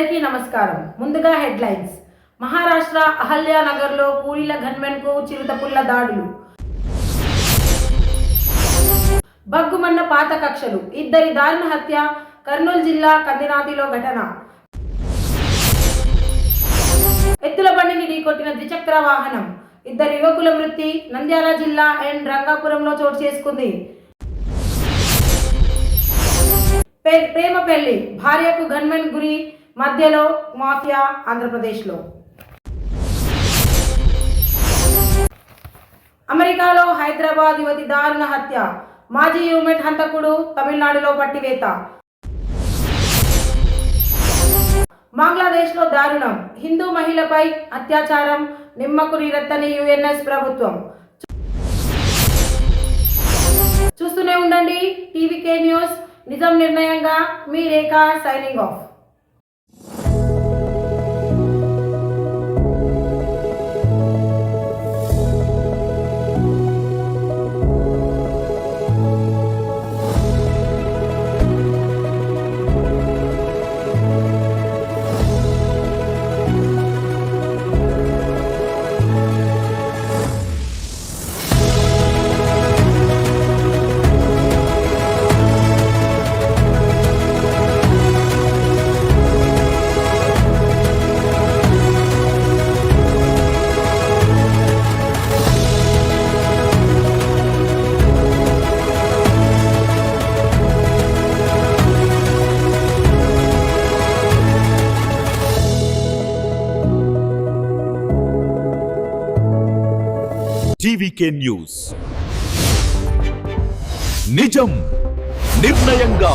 అందరికీ నమస్కారం. ముందుగా హెడ్లైన్స్. మహారాష్ట్ర అహల్యానగర్లో కూలీల గన్మెన్కు చిరుతపుల్ల దాడులు. బగ్గుమన్న పాత కక్షలు. ఇద్దరి దారుణ హత్య. కర్నూలు జిల్లా కందినాతిలో ఘటన. ఎత్తుల బండిని ఢీకొట్టిన ద్విచక్ర వాహనం. ఇద్దరు యువకుల మృతి నంద్యాల జిల్లా అండ్ రంగాపురంలో చోటు చేసుకుంది. ప్రేమ పెళ్లి. భార్యకు గన్మెన్ గురి. మధ్యలో మాఫియా ఆంధ్రప్రదేశ్లో. అమెరికాలో హైదరాబాద్ యువతి దారుణ హత్య. మాజీ యూమెట్ హంతకుడు తమిళనాడులో పట్టివేత. బంగ్లాదేశ్లో దారుణం. హిందూ మహిళపై అత్యాచారం. నిమ్మకు నీరెత్తని యుఎన్ఎస్ ప్రభుత్వం. చూస్తూనే ఉండండి టీవీకే న్యూస్. నిజం నిర్ణయంగా మీ రేఖ సైనింగ్ ఆఫ్. TVK news. నిజం నిర్ణయంగా.